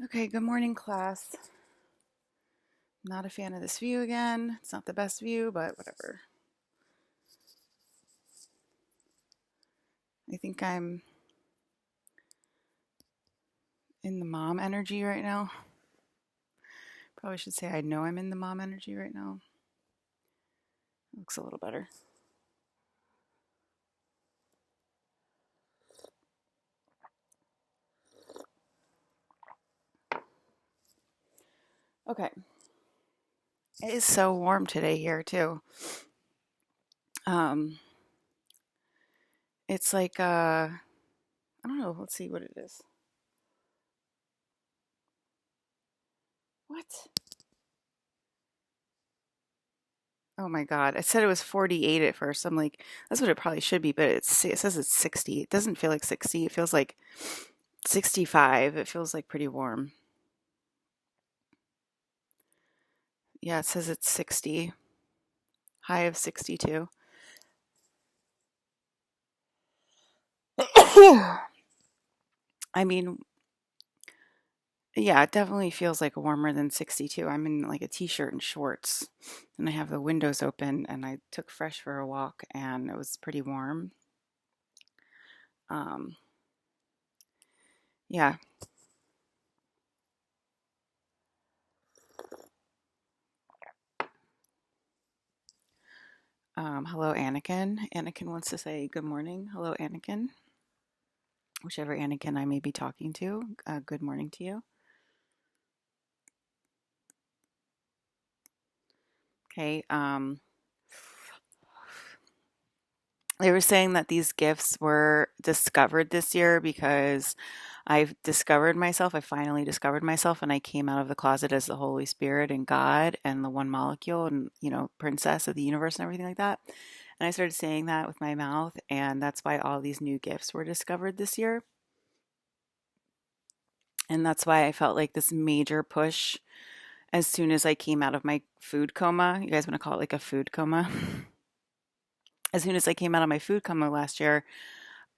Okay, good morning, class. Not a fan of this view again. It's not the best view, but whatever. I think I'm in the mom energy right now. Probably should say I know I'm in the mom energy right now. Looks a little better. Okay. It is so warm today here too. Um, it's like I don't know. Let's see what it is. What? Oh my God. I said it was 48 at first. I'm like, that's what it probably should be, but it says it's 60. It doesn't feel like 60. It feels like 65. It feels like pretty warm. Yeah, it says it's 60. High of 62. I mean, yeah, it definitely feels like warmer than 62. I'm in like a t-shirt and shorts, and I have the windows open, and I took Fresh for a walk, and it was pretty warm. Um, yeah. Hello, Anakin. Anakin wants to say good morning. Hello, Anakin. Whichever Anakin I may be talking to, good morning to you. Okay. They were saying that these gifts were discovered this year because I've discovered myself. I finally discovered myself, and I came out of the closet as the Holy Spirit and God and the one molecule and, princess of the universe and everything like that. And I started saying that with my mouth, and that's why all these new gifts were discovered this year. And that's why I felt like this major push as soon as I came out of my food coma. You guys want to call it like a food coma? As soon as I came out of my food coma last year,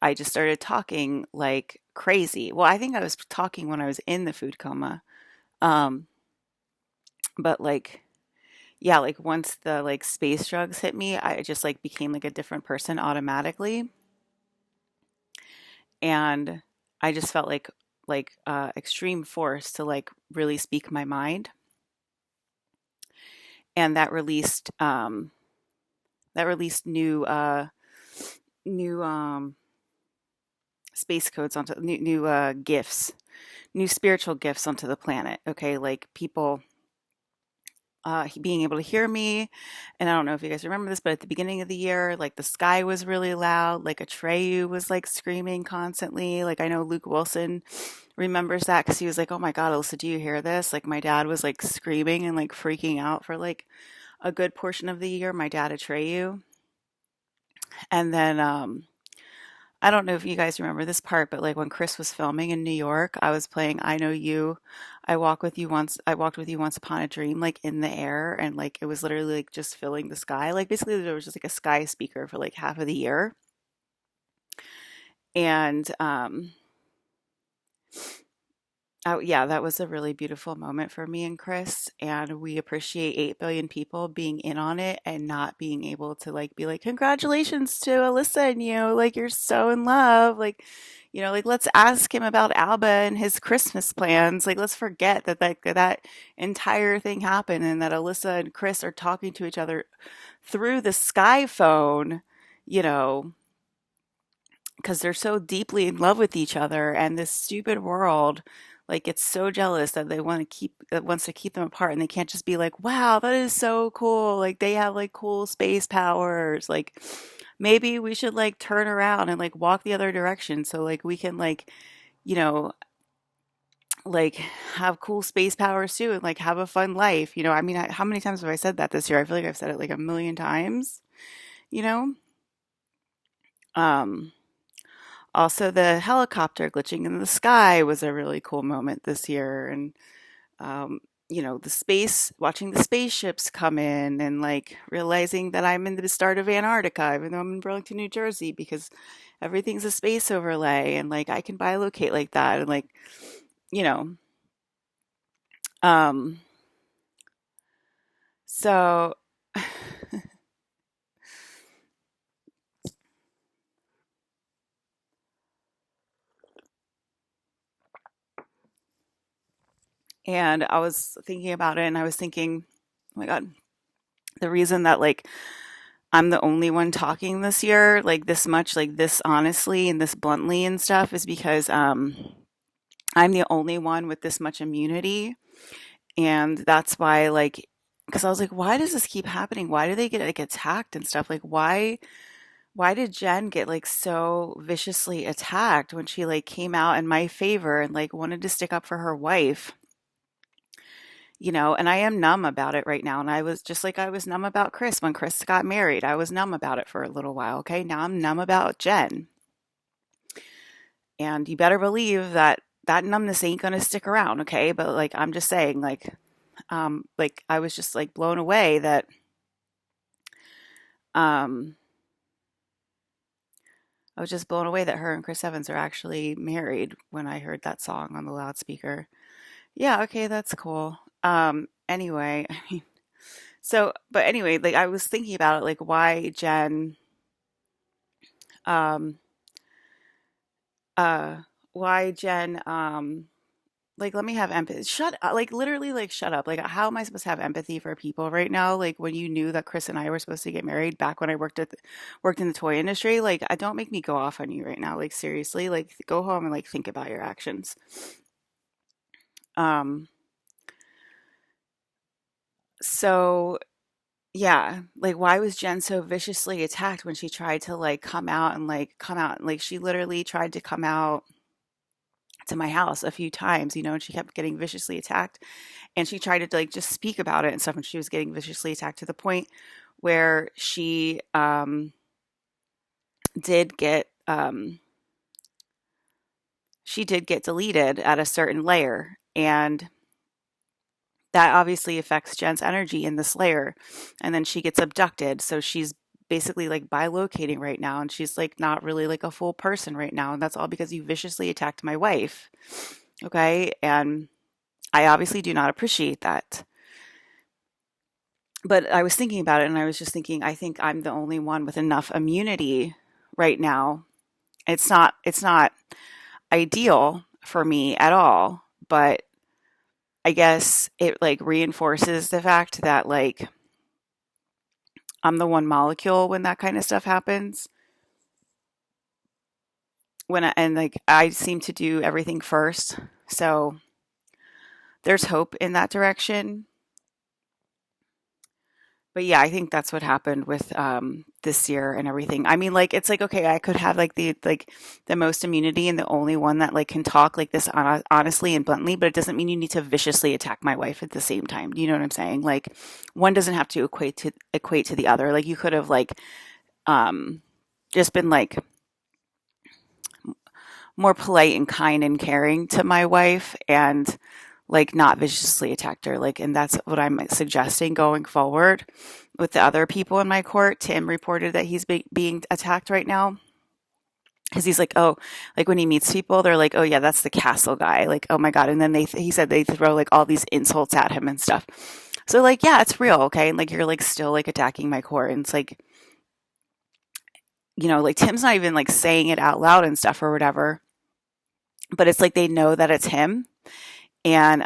I just started talking like crazy. Well, I think I was talking when I was in the food coma. Um, but like, yeah, like once the like space drugs hit me, I just like became like a different person automatically. And I just felt like extreme force to like really speak my mind. And that released new space codes onto new gifts, new spiritual gifts onto the planet. Okay, like people being able to hear me. And I don't know if you guys remember this, but at the beginning of the year, like the sky was really loud. Like Atreyu was like screaming constantly. Like I know Luke Wilson remembers that because he was like, "Oh my God, Alyssa, do you hear this?" Like my dad was like screaming and like freaking out for like a good portion of the year. My dad Atreyu, and then I don't know if you guys remember this part, but like when Chris was filming in New York, I was playing I Know You. I walked with you once upon a dream, like in the air, and like it was literally like just filling the sky. Like basically there was just like a sky speaker for like half of the year. And oh yeah, that was a really beautiful moment for me and Chris. And we appreciate 8 billion people being in on it and not being able to like be like, congratulations to Alyssa and you. Like you're so in love. Like let's ask him about Alba and his Christmas plans. Like let's forget that entire thing happened and that Alyssa and Chris are talking to each other through the sky phone, you know, because they're so deeply in love with each other, and this stupid world like gets so jealous that that wants to keep them apart, and they can't just be like, wow, that is so cool, like they have like cool space powers, like maybe we should like turn around and like walk the other direction so like we can like you know like have cool space powers too and like have a fun life. I mean, how many times have I said that this year? I feel like I've said it like a million times you know um Also, the helicopter glitching in the sky was a really cool moment this year. And, um, watching the spaceships come in and like realizing that I'm in the start of Antarctica, even though I'm in Burlington, New Jersey, because everything's a space overlay and like I can bilocate like that. And like, you know, Um, so, and I was thinking about it and I was thinking, oh my God, the reason that like I'm the only one talking this year, like this much, like this honestly and this bluntly and stuff is because I'm the only one with this much immunity. And that's why, like, because I was like, why does this keep happening? Why do they get like attacked and stuff? Like, why did Jen get like so viciously attacked when she like came out in my favor and like wanted to stick up for her wife? And I am numb about it right now. And I was just like I was numb about Chris when Chris got married. I was numb about it for a little while. Okay. Now I'm numb about Jen. And you better believe that that numbness ain't going to stick around. Okay. But like, I'm just saying, like I was just like blown away that, um, I was just blown away that her and Chris Evans are actually married when I heard that song on the loudspeaker. Yeah. Okay. That's cool. Anyway, I mean, but anyway, like I was thinking about it, like um, uh, why Jen, like let me have empathy. Shut up, like literally, like shut up. Like how am I supposed to have empathy for people right now? Like when you knew that Chris and I were supposed to get married back when I worked in the toy industry. Like don't make me go off on you right now. Like seriously, like go home and like think about your actions. Um, so yeah, like why was Jen so viciously attacked when she tried to like come out and like she literally tried to come out to my house a few times, and she kept getting viciously attacked. And she tried to like just speak about it and stuff, and she was getting viciously attacked to the point where did get she did get deleted at a certain layer, and that obviously affects Jen's energy in this layer. And then she gets abducted, so she's basically like bilocating right now, and she's like not really like a full person right now, and that's all because you viciously attacked my wife. Okay, and I obviously do not appreciate that. But I was thinking about it and I was just thinking, I think I'm the only one with enough immunity right now. It's not ideal for me at all, but I guess it like reinforces the fact that like I'm the one molecule when that kind of stuff happens. And like I seem to do everything first. So there's hope in that direction. But yeah, I think that's what happened with this year and everything. I mean, like it's like okay, I could have like the most immunity and the only one that like can talk like this honestly and bluntly, but it doesn't mean you need to viciously attack my wife at the same time. You know what I'm saying? Like one doesn't have to equate to the other. Like you could have like um just been like more polite and kind and caring to my wife and like not viciously attacked her, like, and that's what I'm suggesting going forward with the other people in my court. Tim reported that he's being attacked right now because he's like, oh, like when he meets people they're like, oh yeah, that's the castle guy, like oh my god, and then he said they throw like all these insults at him and stuff. So like yeah, it's real. Okay, and like you're like still like attacking my court, and it's like like Tim's not even like saying it out loud and stuff or whatever, but it's like they know that it's him. And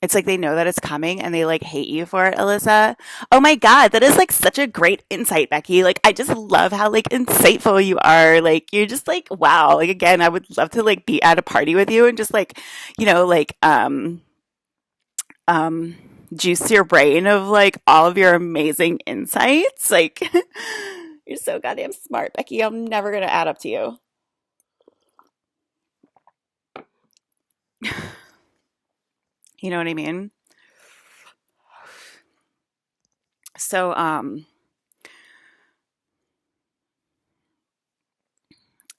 it's like they know that it's coming and they like hate you for it, Alyssa. Oh my God, that is like such a great insight, Becky. Like, I just love how like insightful you are. Like, you're just like, wow. Like, again, I would love to like be at a party with you and just like, like, um, juice your brain of like all of your amazing insights. Like, you're so goddamn smart, Becky. I'm never going to add up to you. You know what I mean? So,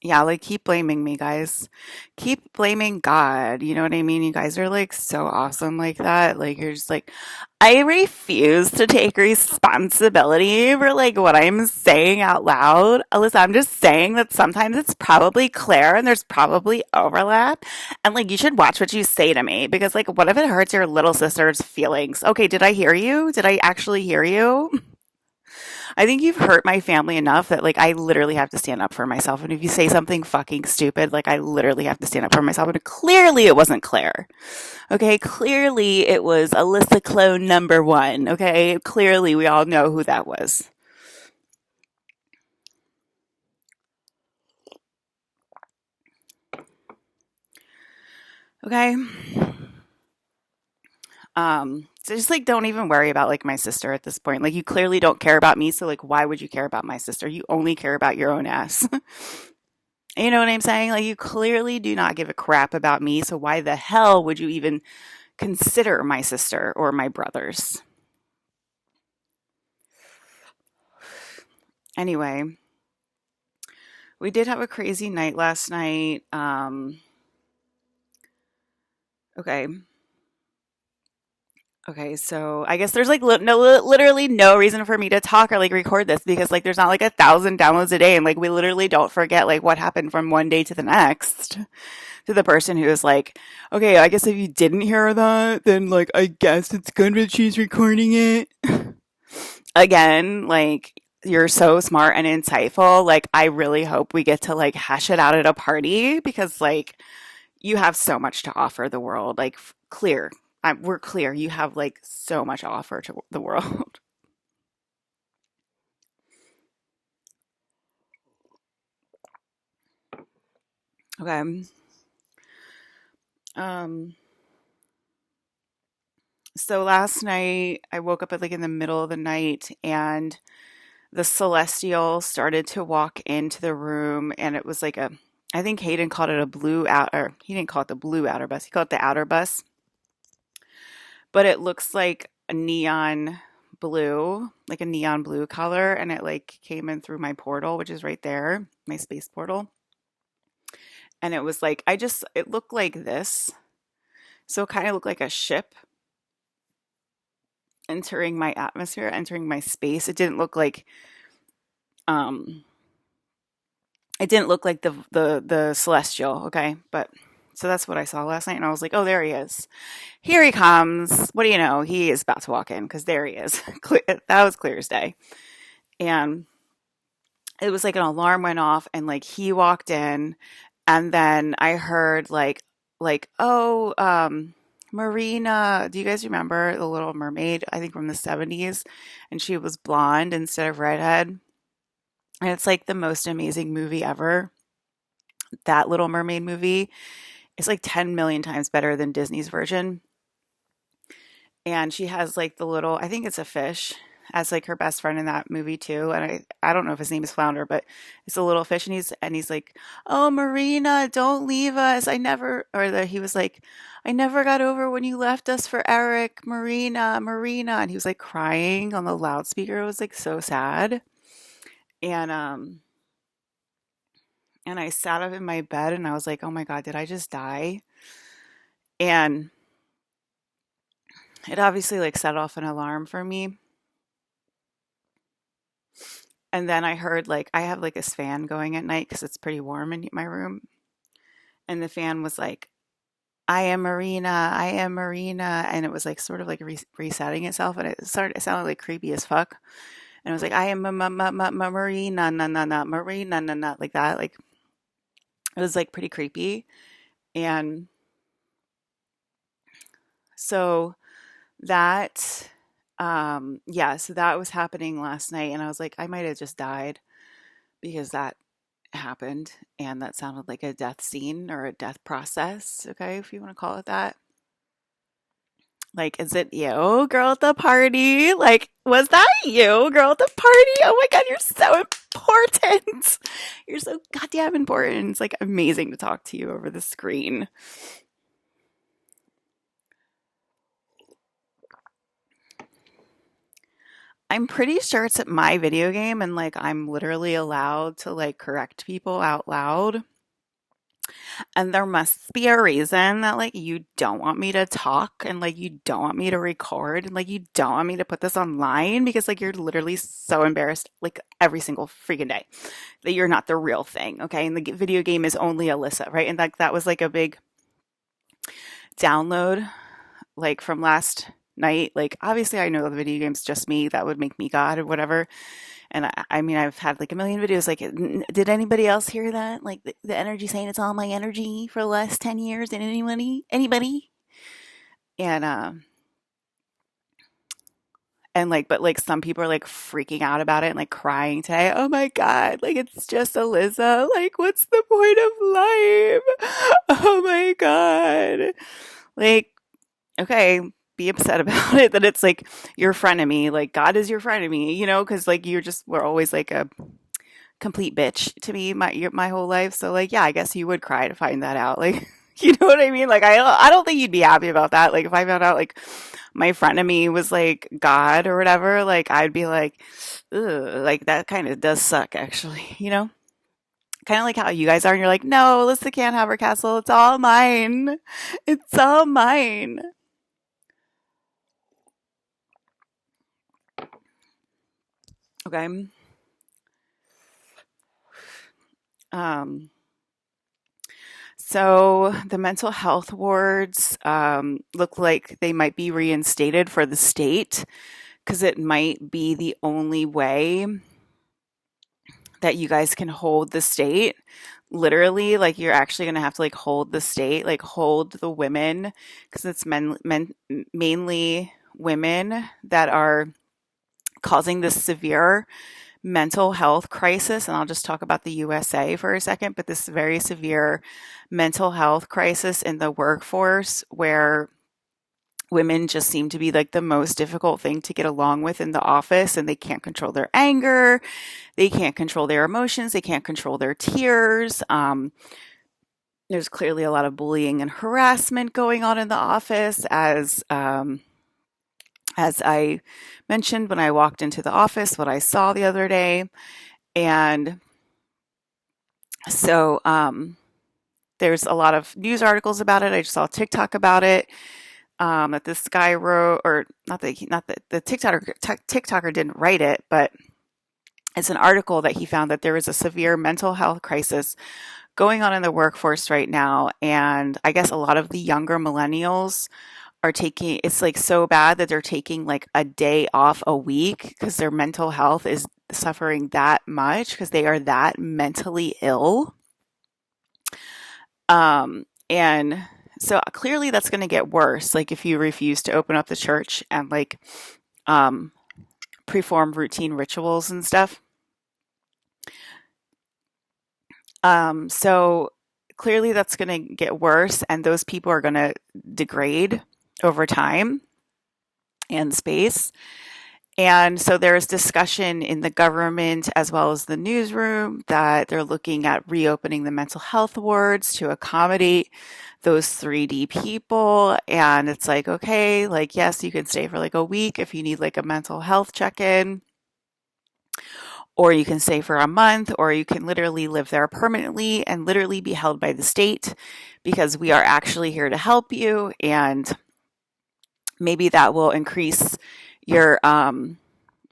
Yeah, like keep blaming me, guys. Keep blaming God. You know what I mean? You guys are like so awesome like that. Like you're just like, I refuse to take responsibility for like what I'm saying out loud. Alyssa, I'm just saying that sometimes it's probably clear and there's probably overlap. And like you should watch what you say to me because like what if it hurts your little sister's feelings? Okay, did I hear you? Did I actually hear you? I think you've hurt my family enough that like I literally have to stand up for myself. And if you say something fucking stupid, like I literally have to stand up for myself. And clearly it wasn't Claire. Okay, clearly it was Alyssa clone number one. Okay, clearly we all know who that was. Okay. So just like don't even worry about like my sister at this point. Like you clearly don't care about me, so like why would you care about my sister? You only care about your own ass. You know what I'm saying? Like you clearly do not give a crap about me, so why the hell would you even consider my sister or my brothers? Anyway, we did have a crazy night last night. Okay. Okay, so I guess there's like literally no reason for me to talk or like record this because like there's not like 1,000 downloads a day and like we literally don't forget like what happened from one day to the next. To the person who is like, okay, I guess if you didn't hear that, then like I guess it's good that she's recording it. Again, like you're so smart and insightful. Like I really hope we get to like hash it out at a party because like you have so much to offer the world. Like clear. We're clear. You have like so much to offer to the world. Okay. Um. So last night I woke up at like in the middle of the night and the celestial started to walk into the room and it was like a I think Hayden called it a blue out or he didn't call it the blue outer bus. He called it the outer bus. But it looks like a neon blue, like a neon blue color and it like came in through my portal, which is right there, my space portal. And it was like it looked like this. So it kind of looked like a ship entering my atmosphere, entering my space. Um it didn't look like the celestial, okay? But so that's what I saw last night and I was like, "Oh, there he is. Here he comes. What do you know? He is about to walk in because there he is." That was clear as day. And it was like an alarm went off and like he walked in and then I heard oh Marina, do you guys remember the Little Mermaid? I think from the 70s and she was blonde instead of redhead. And it's like the most amazing movie ever. That Little Mermaid movie is like 10 million times better than Disney's version. And she has like the little, I think it's a fish, as like her best friend in that movie too. And I don't know if his name is Flounder, but it's a little fish, and he's like, "Oh, Marina, don't leave us. I never," or he was like, "I never got over when you left us for Eric, Marina, Marina," and he was like crying on the loudspeaker. It was like so sad. And I sat up in my bed and I was like, "Oh my God, did I just die?" And it obviously like set off an alarm for me. And then I heard like I have like this fan going at night because it's pretty warm in my room. And the fan was like, "I am Marina, I am Marina," and it was like sort of like resetting itself, and it sounded like creepy as fuck. And it was like, "I am Marina, na na na, Marina, na na," like that. Like it was like pretty creepy. And so that, yeah, so that was happening last night, and I was like, I might have just died because that happened and that sounded like a death scene or a death process, okay, if you want to call it that. Like, is it you, girl at the party? Like, was that you, girl at the party? Oh my God, you're so important. You're so goddamn important. It's like amazing to talk to you over the screen. I'm pretty sure it's at my video game and like I'm literally allowed to like correct people out loud. And there must be a reason that like you don't want me to talk and like you don't want me to record and like you don't want me to put this online because like you're literally so embarrassed like every single freaking day that you're not the real thing, okay? And the video game is only Alyssa, right? And like that was like a big download like from last night. Like obviously I know the video game's just me, that would make me God or whatever. And I mean, I've had like a million videos. Like, did anybody else hear that? Like the energy saying it's all my energy for the last 10 years. And anybody? And, like, but like some people are like freaking out about it and like crying today. Oh my God. Like, it's just Alyssa. Like, what's the point of life? Oh my God. Like, okay, be upset about it that it's like your frenemy. Like, God is your frenemy, you know, because like we're always like a complete bitch to me my whole life. So like, yeah, I guess you would cry to find that out. Like, you know what I mean? Like, I don't think you'd be happy about that. Like, if I found out like my frenemy was like God or whatever, like I'd be like, ugh, like that kind of does suck, actually. You know, kind of like how you guys are. And you're like, no, Alyssa can't have her castle. It's all mine. It's all mine. Okay. Um, so the mental health wards look like they might be reinstated for the state because it might be the only way that you guys can hold the state. Literally, like you're actually going to have to like hold the state, like hold the women because it's mainly women that are causing this severe mental health crisis. And I'll just talk about the USA for a second, but this very severe mental health crisis in the workforce where women just seem to be like the most difficult thing to get along with in the office, and they can't control their anger, they can't control their emotions, they can't control their tears. There's clearly a lot of bullying and harassment going on in the office, as I mentioned when I walked into the office, what I saw the other day. And so there's a lot of news articles about it. I just saw a TikTok about it that this guy wrote, or not that the TikToker didn't write it, but it's an article that he found that there is a severe mental health crisis going on in the workforce right now. And I guess a lot of the younger millennials are taking, it's like so bad that they're taking like a day off a week because their mental health is suffering that much because they are that mentally ill. And so clearly that's going to get worse. Like if you refuse to open up the church and like perform routine rituals and stuff. So clearly that's going to get worse, and those people are going to degrade over time and space. And so there's discussion in the government as well as the newsroom that they're looking at reopening the mental health wards to accommodate those 3D people. And it's like, okay, like, yes, you can stay for like a week if you need like a mental health check-in, or you can stay for a month, or you can literally live there permanently and literally be held by the state because we are actually here to help you. And maybe that will increase your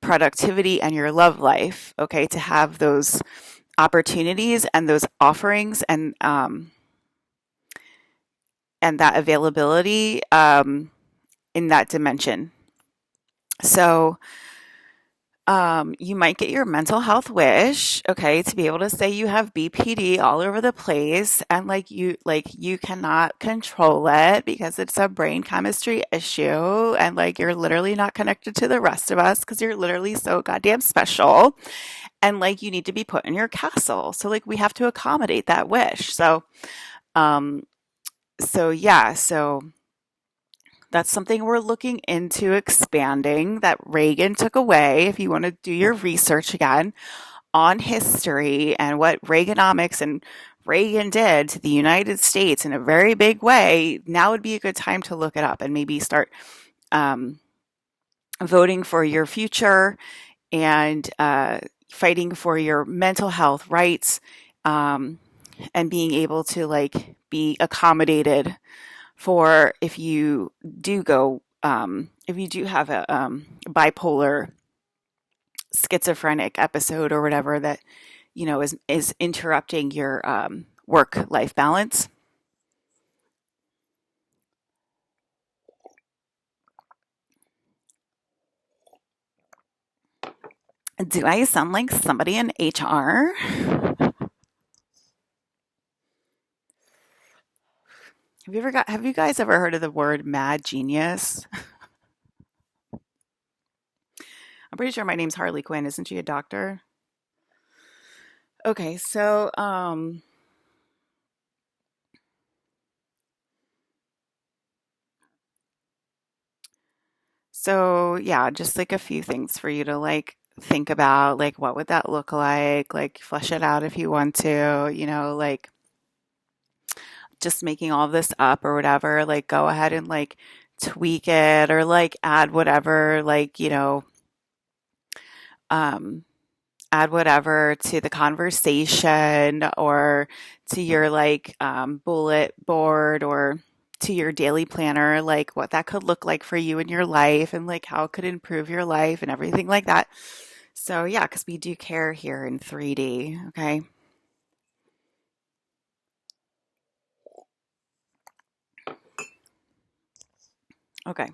productivity and your love life, okay, to have those opportunities and those offerings and that availability in that dimension. So you might get your mental health wish, okay, to be able to say you have BPD all over the place, and like you cannot control it because it's a brain chemistry issue, and like you're literally not connected to the rest of us because you're literally so goddamn special, and like you need to be put in your castle. So like we have to accommodate that wish. So yeah, so that's something we're looking into expanding that Reagan took away. If you want to do your research again on history and what Reaganomics and Reagan did to the United States in a very big way, now would be a good time to look it up and maybe start voting for your future and fighting for your mental health rights, um, and being able to like be accommodated for if you do have a bipolar schizophrenic episode or whatever that is interrupting your work life balance. Do I sound like somebody in HR? Have you guys ever heard of the word mad genius? I'm pretty sure my name's Harley Quinn. Isn't she a doctor? Okay, so yeah, just like a few things for you to like think about, like what would that look like flesh it out if you want to, like just making all of this up or whatever, like go ahead and like tweak it or like um add whatever to the conversation or to your like bullet board or to your daily planner, like what that could look like for you in your life and like how it could improve your life and everything like that. So, yeah, because we do care here in 3D. Okay. Okay.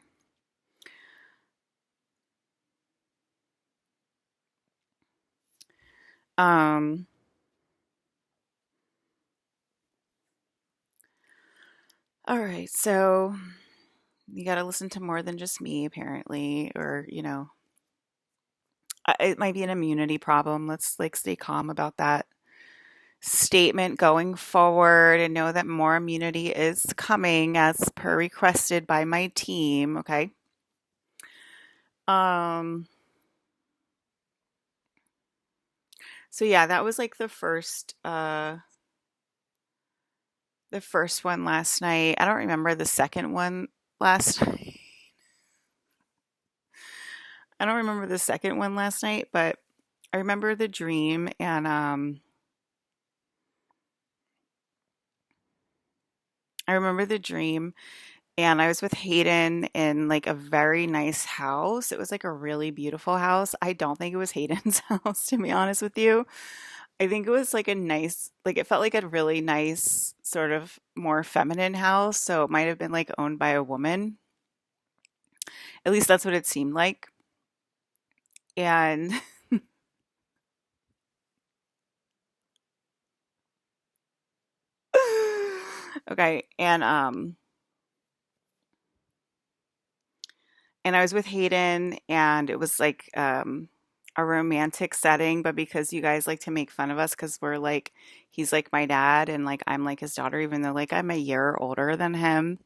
Um, all right. So you got to listen to more than just me, apparently, or, it might be an immunity problem. Let's like stay calm about that statement going forward and know that more immunity is coming as per requested by my team. Okay. Um, so yeah, that was like the first one last night. I don't remember the second one last night. I don't remember the second one last night, but I remember the dream and I remember the dream and I was with Hayden in like a very nice house. It was like a really beautiful house. I don't think it was Hayden's house, to be honest with you. I think it was like a nice, like it felt like a really nice, sort of more feminine house. So it might have been like owned by a woman. At least that's what it seemed like. And okay, and I was with Hayden and it was like a romantic setting, but because you guys like to make fun of us because we're like he's like my dad and like I'm like his daughter, even though like I'm a year older than him,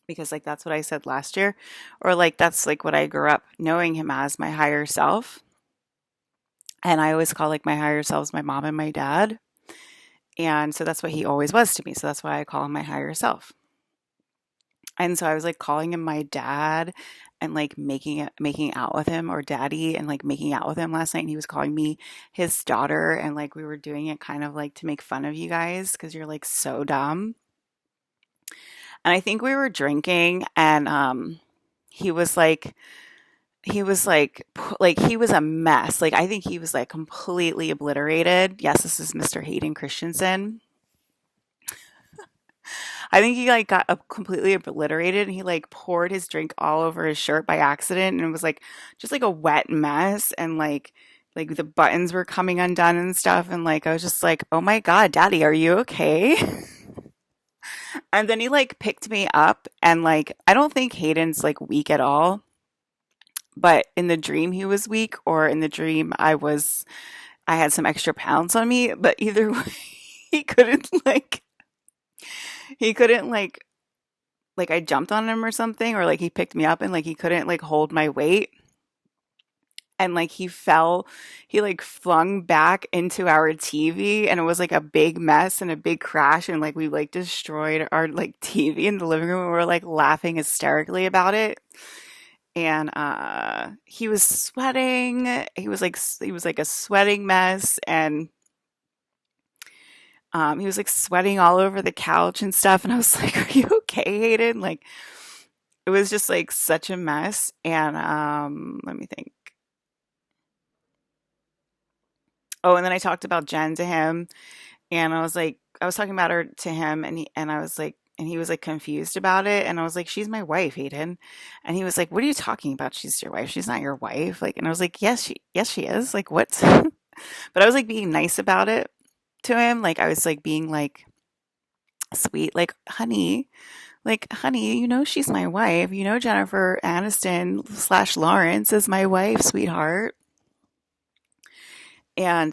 because like that's what I said last year, or like that's like what I grew up knowing him as, my higher self. And I always call like my higher selves my mom and my dad. And so that's what he always was to me. So that's why I call him my higher self. And so I was like calling him my dad and like making out with him, or daddy, and like making out with him last night, and he was calling me his daughter, and like we were doing it kind of like to make fun of you guys because you're like so dumb. And I think we were drinking and he was like he was a mess. Like I think he was like completely obliterated. Yes, this is Mr. Hayden Christensen. I think he like got completely obliterated and he like poured his drink all over his shirt by accident and it was like just like a wet mess and like the buttons were coming undone and stuff and like I was just like, "Oh my God, Daddy, are you okay?" And then he like picked me up and like I don't think Hayden's like weak at all, but in the dream he was weak, or in the dream I had some extra pounds on me, but either way he couldn't like he couldn't like I jumped on him or something, or like he picked me up and like he couldn't like hold my weight. And like he like flung back into our TV and it was like a big mess and a big crash. And like we like destroyed our like TV in the living room. And we were like laughing hysterically about it. and he was sweating. He was like a sweating mess, and he was like sweating all over the couch and stuff. And I was like, "Are you okay, Hayden?" Like it was just like such a mess. And let me think. Oh, and then I talked about Jen to him, and I was talking about her to him, and I was like, and he was like confused about it, and I was like, she's my wife, Hayden, and he was like, what are you talking about? She's your wife. She's not your wife. Like, and I was like, yes, she is. Like, what? But I was like being nice about it to him. Like, I was like being like sweet, like, honey, you know, she's my wife. You know, Jennifer Aniston slash Lawrence is my wife, sweetheart. And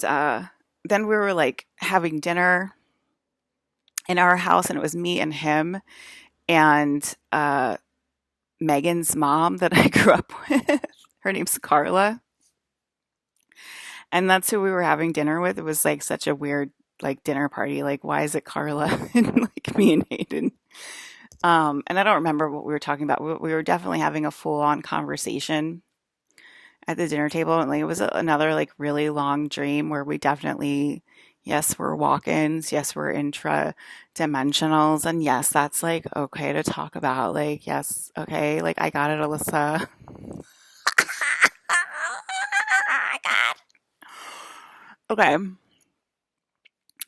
then we were like having dinner in our house, and it was me and him and Megan's mom that I grew up with. Her name's Carla, and that's who we were having dinner with. It was like such a weird like dinner party. Like, why is it Carla and like me and Hayden? And I don't remember what we were talking about. We were definitely having a full on conversation at the dinner table, and like it was another like really long dream where we definitely, yes, we're walk-ins, yes, we're intra-dimensionals, and yes, that's like okay to talk about. Like, yes, okay, like I got it, Alyssa. Okay,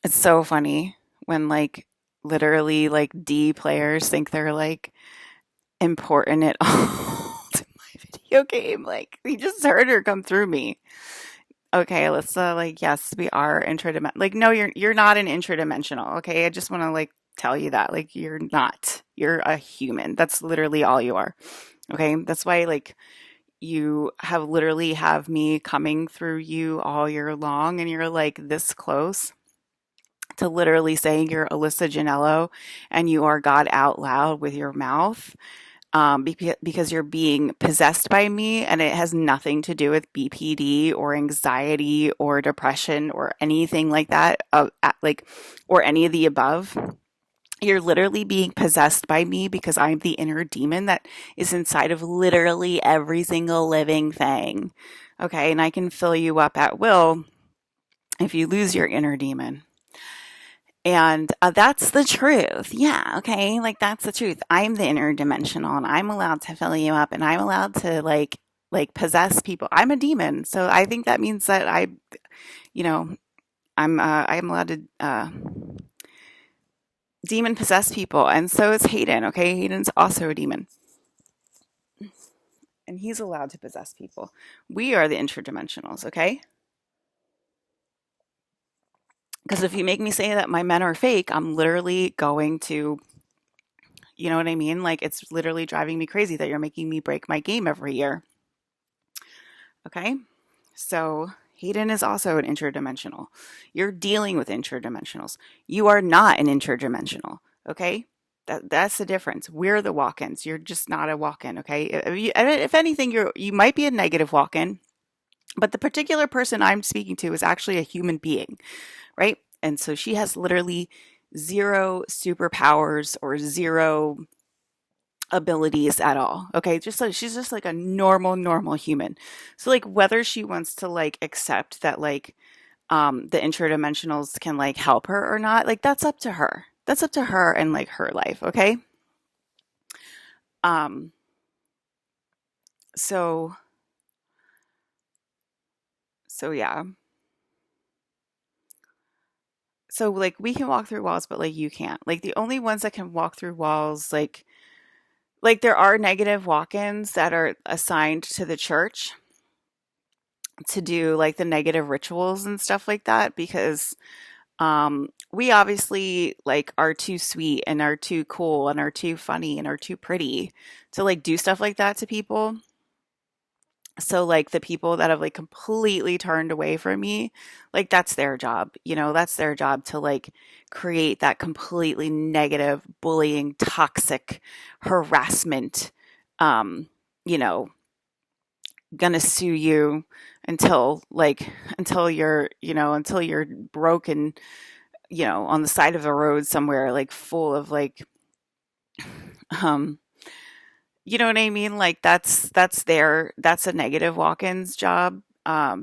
it's so funny when like literally like D players think they're like important at all to my video game. Like, he just heard her come through me. Okay, Alyssa, like, yes, we are intradimensional. Like, no, you're not an intradimensional. Okay, I just want to like tell you that. Like, you're not. You're a human. That's literally all you are. Okay, that's why like you have literally have me coming through you all year long, and you're like this close to literally saying you're Alyssa Janello and you are God out loud with your mouth, because you're being possessed by me, and it has nothing to do with BPD or anxiety or depression or anything like that, like, or any of the above. You're literally being possessed by me because I'm the inner demon that is inside of literally every single living thing. Okay, and I can fill you up at will if you lose your inner demon. And that's the truth. Yeah. Okay. Like, that's the truth. I'm the interdimensional, and I'm allowed to fill you up, and I'm allowed to like possess people. I'm a demon. So I think that means that you know, I'm allowed to, demon possess people. And so is Hayden. Okay. Hayden's also a demon, and he's allowed to possess people. We are the interdimensionals. Okay. Because if you make me say that my men are fake, I'm literally going to, you know what I mean? Like, it's literally driving me crazy that you're making me break my game every year. Okay? So, Hayden is also an interdimensional. You're dealing with interdimensionals. You are not an interdimensional. Okay? That's the difference. We're the walk-ins. You're just not a walk-in. Okay? If anything, you might be a negative walk-in, but the particular person I'm speaking to is actually a human being, right? And so she has literally zero superpowers or zero abilities at all. Okay, just like she's just like a normal human. So like whether she wants to like accept that like the interdimensionals can like help her or not, like that's up to her. That's up to her and like her life, okay? Um so so yeah. So like we can walk through walls, but like you can't. Like the only ones that can walk through walls, like there are negative walk-ins that are assigned to the church to do like the negative rituals and stuff like that, because we obviously like are too sweet and are too cool and are too funny and are too pretty to like do stuff like that to people. So like the people that have like completely turned away from me, like that's their job. You know, that's their job to like create that completely negative, bullying, toxic harassment, um, you know, gonna sue you until you're, until you're broken, on the side of the road somewhere, like full of like, um, You know what I mean? Like that's a negative walk-in's job,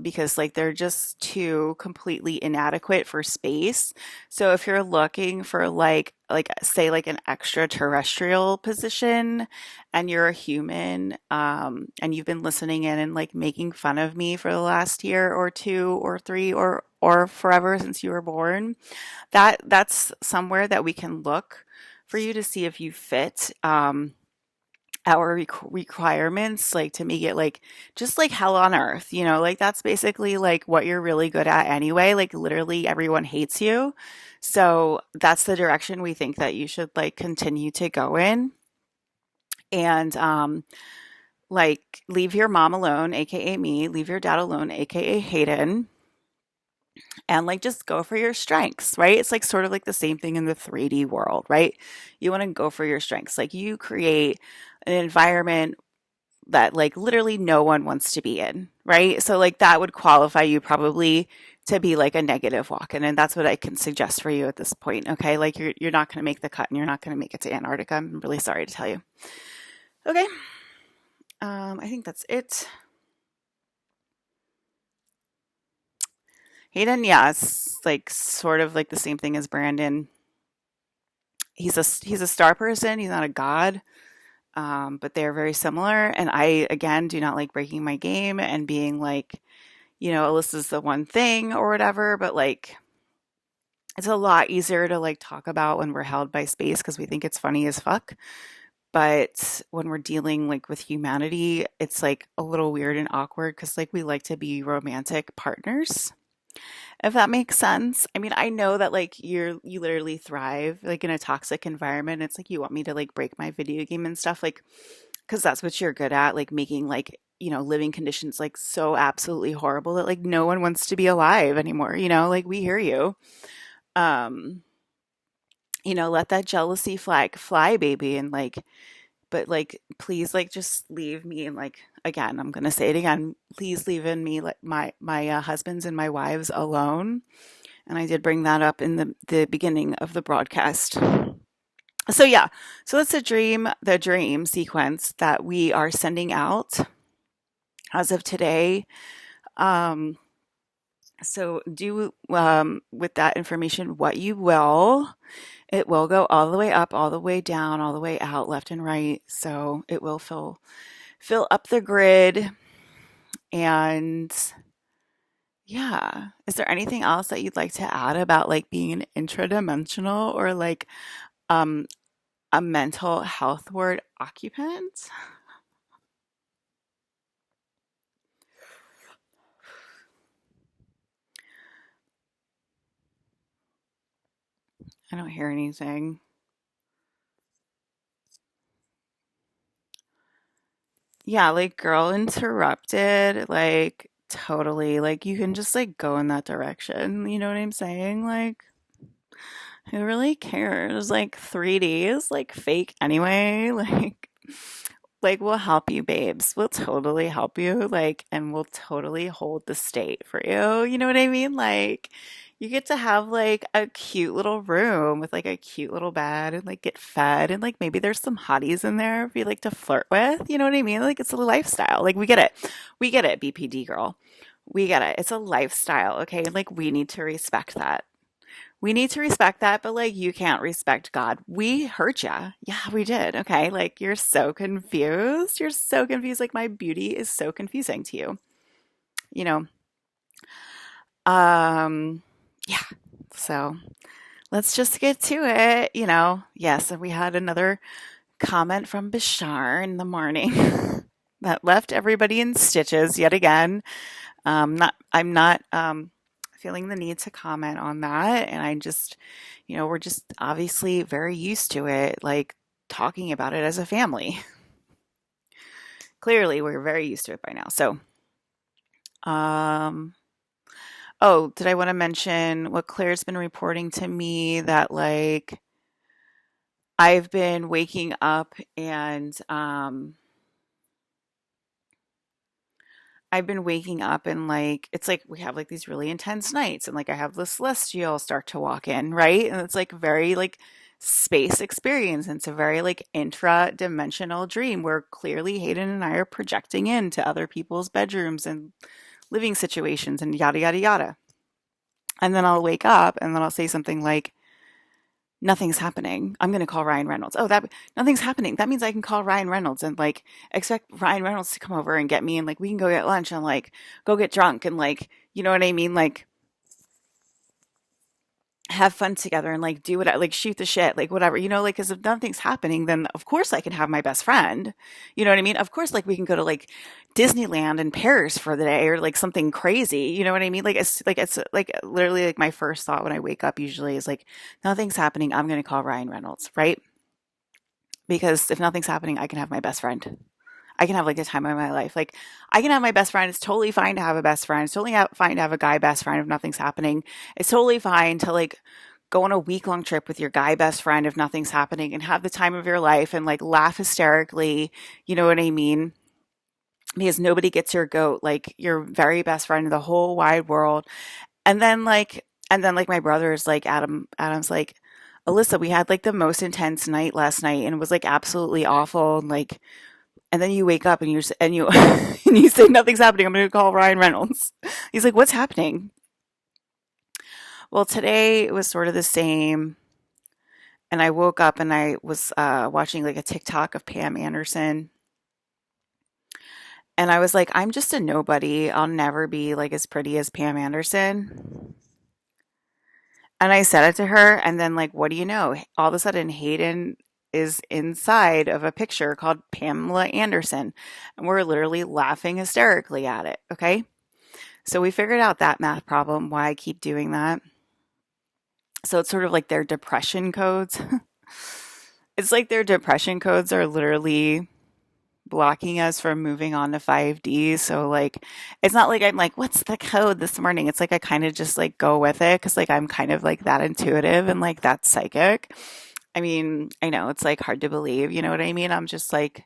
because like they're just too completely inadequate for space. So if you're looking for like say like an extraterrestrial position and you're a human, and you've been listening in and like making fun of me for the last year or two or three or forever since you were born, that's somewhere that we can look for you to see if you fit. Our requirements, like to make it like just like hell on earth, like that's basically like what you're really good at anyway. Like literally everyone hates you. So that's the direction we think that you should like continue to go in. And like leave your mom alone, aka me, leave your dad alone, aka Hayden, and like just go for your strengths, right? It's like sort of like the same thing in the 3D world, right? You want to go for your strengths. Like you create an environment that like literally no one wants to be in, right? So like that would qualify you probably to be like a negative walk-in, and that's what I can suggest for you at this point. Okay, like you're not going to make the cut, and you're not going to make it to Antarctica. I'm really sorry to tell you. Okay, I think that's it. Hayden, yeah, it's like sort of like the same thing as Brandon. He's a star person. He's not a god. But they're very similar. And I, again, do not like breaking my game and being like, Alyssa's the one thing or whatever. But like, it's a lot easier to like talk about when we're held by space because we think it's funny as fuck. But when we're dealing like with humanity, it's like a little weird and awkward because like we like to be romantic partners, if that makes sense. I mean, I know that like you literally thrive like in a toxic environment. It's like you want me to like break my video game and stuff, like because that's what you're good at, like making like living conditions like so absolutely horrible that like no one wants to be alive anymore. Like we hear you. Um, let that jealousy flag fly, baby, and like but like please like just leave me, and like again I'm gonna say it again, please leave in me like my husbands and my wives alone. And I did bring that up in the beginning of the broadcast. So yeah, so that's the dream sequence that we are sending out as of today. um so do with that information what you will. It will go all the way up, all the way down, all the way out, left and right. So it will fill up the grid. And yeah, is there anything else that you'd like to add about like being an intradimensional or like um a mental health ward occupant? I don't hear anything. Yeah, like girl interrupted, like totally. Like you can just like go in that direction. You know what I'm saying? Like who really cares? Like 3D is like fake anyway. Like we'll help you, babes. We'll totally help you. Like, and we'll totally hold the state for you. You know what I mean? Like you get to have like a cute little room with like a cute little bed and like get fed, and like maybe there's some hotties in there if you like to flirt with. You know what I mean? Like it's a lifestyle. Like we get it. We get it, BPD girl. We get it. It's a lifestyle, okay? Like we need to respect that. We need to respect that, but like you can't respect God. We hurt ya. Yeah, we did. Okay. Like you're so confused. You're so confused. Like my beauty is so confusing to you. You know. Um yeah. So let's just get to it. Yes, and we had another comment from Bashar in the morning that left everybody in stitches yet again. I'm not feeling the need to comment on that. And I just, we're just obviously very used to it, like talking about it as a family. Clearly, we're very used to it by now. So, um, oh, did I want to mention what Claire's been reporting to me that like I've been waking up and like it's like we have like these really intense nights, and like I have the celestial start to walk in, right? And it's like very like space experience. And it's a very like intra-dimensional dream where clearly Hayden and I are projecting into other people's bedrooms and living situations and yada yada yada. And then I'll wake up and then I'll say something like, nothing's happening. I'm going to call Ryan Reynolds. Oh, that nothing's happening. That means I can call Ryan Reynolds and like expect Ryan Reynolds to come over and get me and like we can go get lunch and like go get drunk and like, you know what I mean? Like have fun together and like do what I like shoot the shit, like whatever, you know, like because if nothing's happening, then of course I can have my best friend. You know what I mean? Of course, like we can go to like Disneyland in Paris for the day or like something crazy. You know what I mean? It's like literally like my first thought when I wake up usually is like nothing's happening. I'm gonna call Ryan Reynolds, right? Because if nothing's happening, I can have my best friend. I can have like the time of my life. Like I can have my best friend. It's totally fine to have a best friend. It's totally fine to have a guy best friend if nothing's happening. It's totally fine to like go on a week long trip with your guy best friend if nothing's happening and have the time of your life and like laugh hysterically. You know what I mean? Because nobody gets your goat, like your very best friend in the whole wide world. And then like my brother's like Adam's like, Alyssa, we had like the most intense night last night and it was like absolutely awful. And like and then you wake up and you and you say nothing's happening. I'm going to call Ryan Reynolds. He's like, "What's happening?" Well, today it was sort of the same. And I woke up and I was watching like a TikTok of Pam Anderson. And I was like, I'm just a nobody. I'll never be like as pretty as Pam Anderson. And I said it to her. And then, like, what do you know? All of a sudden, Hayden is inside of a picture called Pamela Anderson. And we're literally laughing hysterically at it. Okay. So we figured out that math problem, why I keep doing that. So it's sort of like their depression codes. It's like their depression codes are literally blocking us from moving on to 5D. So like it's not like I'm like, what's the code this morning? It's like I kind of just like go with it because like I'm kind of like that intuitive and like that psychic. I mean, I know it's like hard to believe, you know what I mean? I'm just like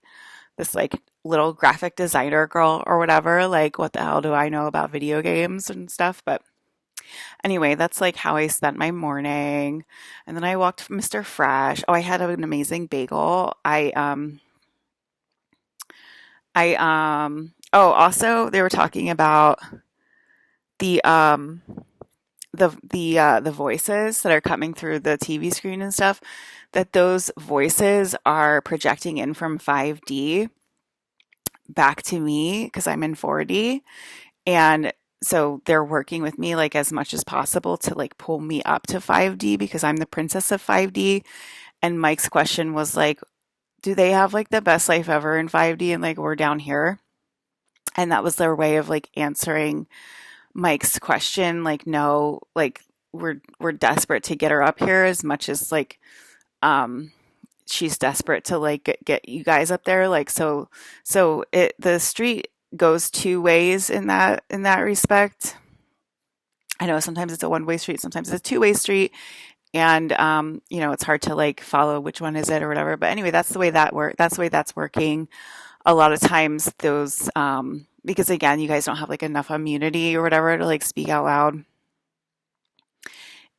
this like little graphic designer girl or whatever. Like what the hell do I know about video games and stuff? But anyway, that's like how I spent my morning. And then I walked from Mr. Fresh. Oh, I had an amazing bagel. Oh, also they were talking about the the voices that are coming through the TV screen and stuff, that those voices are projecting in from 5D back to me because I'm in 4D. And so they're working with me like as much as possible to like pull me up to 5D because I'm the princess of 5D. And Mike's question was like, do they have like the best life ever in 5D and like we're down here? And that was their way of like answering Mike's question. Like, no, like we're desperate to get her up here as much as like um she's desperate to like get you guys up there. Like so it the street goes two ways in that respect. I know sometimes it's a one-way street, sometimes it's a two-way street, and you know, it's hard to like follow which one is it or whatever. But anyway, that's the way that's working. A lot of times those because again, you guys don't have like enough immunity or whatever to like speak out loud.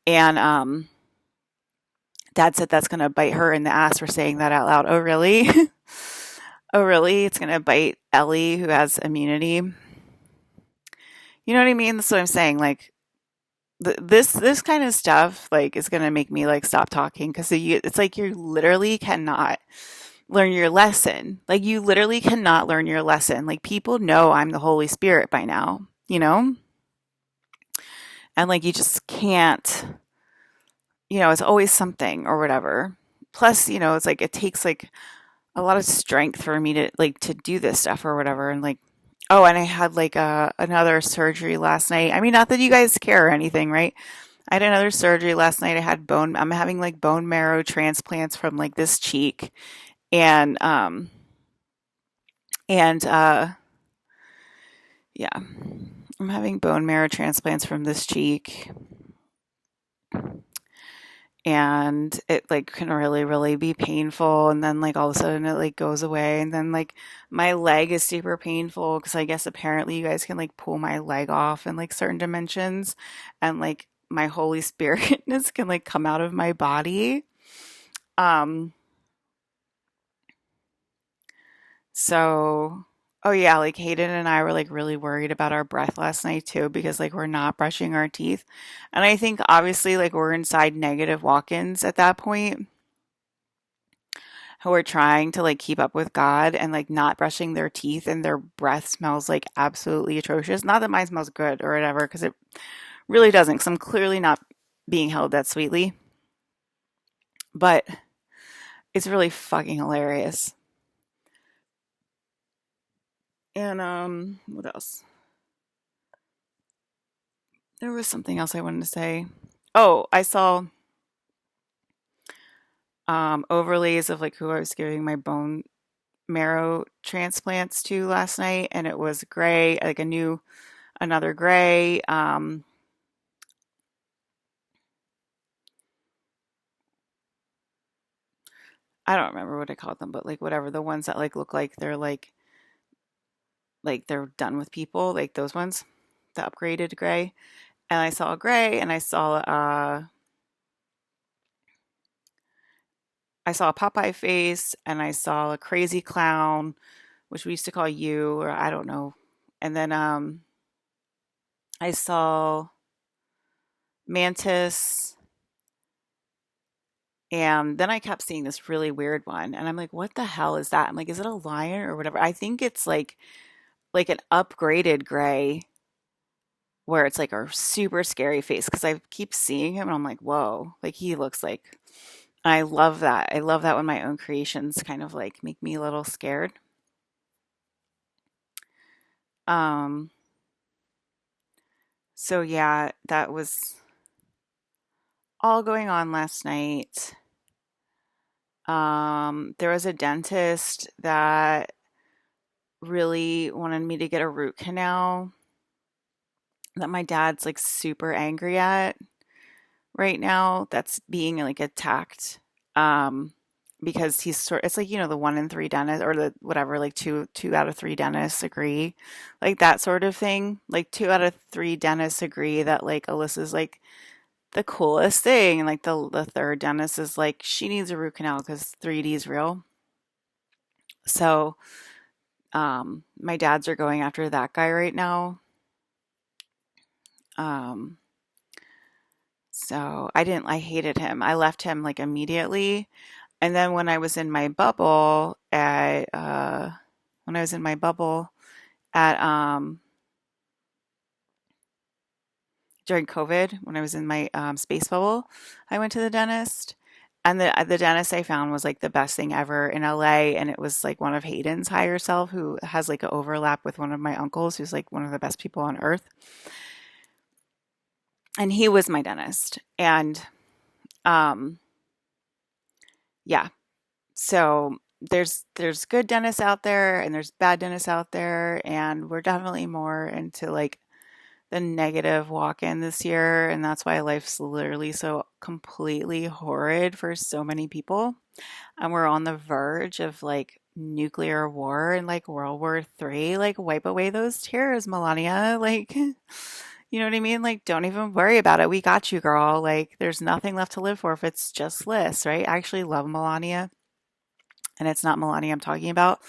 And Dad said that's gonna bite her in the ass for saying that out loud. Oh really? Oh really? It's gonna bite Ellie who has immunity. You know what I mean? That's what I'm saying. Like this kind of stuff like is gonna make me like stop talking because it's like you literally cannot learn your lesson. Like you literally cannot learn your lesson. Like people know I'm the Holy Spirit by now, you know? And like you just can't, you know, it's always something or whatever. Plus, you know, it's like it takes like a lot of strength for me to like to do this stuff or whatever. And like, oh, and I had like another surgery last night. I mean, not that you guys care or anything, right? I had another surgery last night. I'm having like bone marrow transplants from like this cheek. And and yeah, I'm having bone marrow transplants from this cheek. And it like can really really be painful, and then like all of a sudden it like goes away, and then like my leg is super painful because I guess apparently you guys can like pull my leg off in like certain dimensions, and like my Holy Spiritness can like come out of my body. Um, so, oh yeah, like Hayden and I were like really worried about our breath last night too because like we're not brushing our teeth. And I think obviously like we're inside negative walk-ins at that point who are trying to like keep up with God and like not brushing their teeth and their breath smells like absolutely atrocious. Not that mine smells good or whatever because it really doesn't because I'm clearly not being held that sweetly. But it's really fucking hilarious. And what else? There was something else I wanted to say. Oh, I saw overlays of like who I was giving my bone marrow transplants to last night, and it was gray, like another gray. I don't remember what I called them, but like whatever, the ones that like look like they're done with people, like those ones, the upgraded gray. And I saw a gray, and I saw a Popeye face, and I saw a crazy clown, which we used to call you, or I don't know. And then I saw mantis, and then I kept seeing this really weird one, and I'm like, what the hell is that? I'm like, is it a lion or whatever? I think it's like an upgraded gray where it's like a super scary face because I keep seeing him and I'm like, whoa, like he looks like I love that. I love that when my own creations kind of like make me a little scared. Um, so yeah, that was all going on last night. There was a dentist that really wanted me to get a root canal that my dad's like super angry at right now. That's being like attacked. Um, because it's like, the 1 in 3 dentists or the whatever, like two out of three dentists agree, like that sort of thing. Like 2 out of 3 dentists agree that like Alyssa's like the coolest thing. And like the third dentist is like, she needs a root canal because 3D is real. So, my dads are going after that guy right now. Um, so I hated him. I left him like immediately. And then when I was in my bubble at during COVID, when I was in my space bubble, I went to the dentist, and the dentist I found was like the best thing ever in LA, and it was like one of Hayden's higher self who has like an overlap with one of my uncles, who's like one of the best people on earth, and he was my dentist, and um, yeah, so there's good dentists out there and there's bad dentists out there, and we're definitely more into like the negative walk-in this year, and that's why life's literally so completely horrid for so many people. And we're on the verge of like nuclear war and like World War III. Like, wipe away those tears, Melania. Like, you know what I mean? Like, don't even worry about it. We got you, girl. Like, there's nothing left to live for if it's just Liz, right? I actually love Melania, and it's not Melania I'm talking about.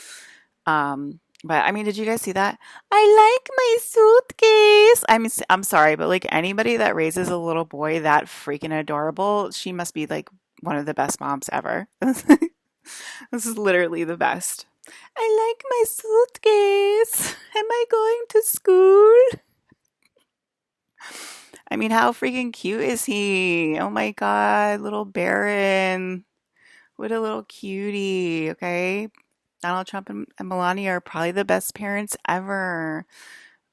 But I mean, did you guys see that? I like my suitcase. I'm sorry, but like anybody that raises a little boy that freaking adorable, she must be like one of the best moms ever. This is literally the best. I like my suitcase. Am I going to school? I mean, how freaking cute is he? Oh my God, little Baron. What a little cutie, okay? Donald Trump and Melania are probably the best parents ever.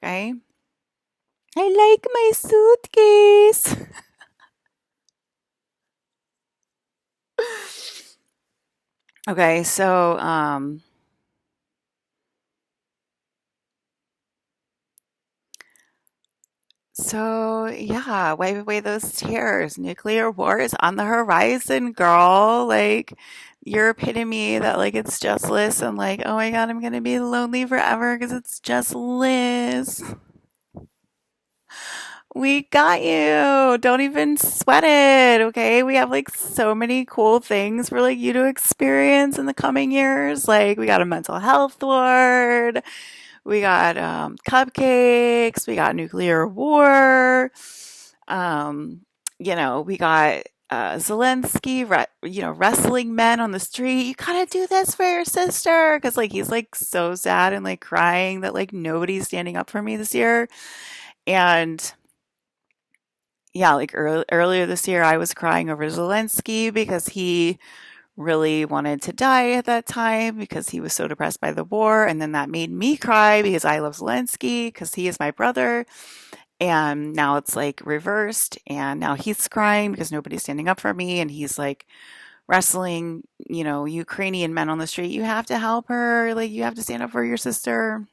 Okay. I like my suitcase. Okay, so yeah, wipe away those tears. Nuclear war is on the horizon, girl. Like your epitome that like it's just Liz and like, oh my God, I'm gonna be lonely forever because it's just Liz. We got you. Don't even sweat it, okay? We have like so many cool things for like you to experience in the coming years. Like we got a mental health ward, we got cupcakes, we got nuclear war. Um, we got Zelensky, wrestling men on the street. You gotta do this for your sister, because like he's like so sad and like crying that like nobody's standing up for me this year. And yeah, like earlier this year, I was crying over Zelensky because he really wanted to die at that time because he was so depressed by the war. And then that made me cry because I love Zelensky because he is my brother. And now it's like reversed. And now he's crying because nobody's standing up for me. And he's like wrestling, Ukrainian men on the street. You have to help her. Like, you have to stand up for your sister.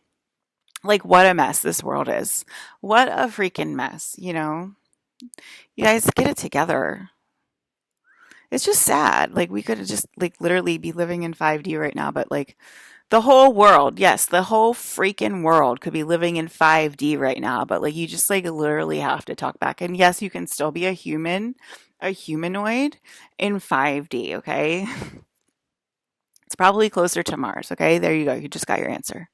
Like, what a mess this world is. What a freaking mess. You guys get it together. It's just sad. Like we could have just like literally be living in 5D right now, but like the whole world, yes, the whole freaking world could be living in 5D right now, but like you just like literally have to talk back. And yes, you can still be a humanoid in 5D, okay? It's probably closer to Mars, okay? There you go. You just got your answer.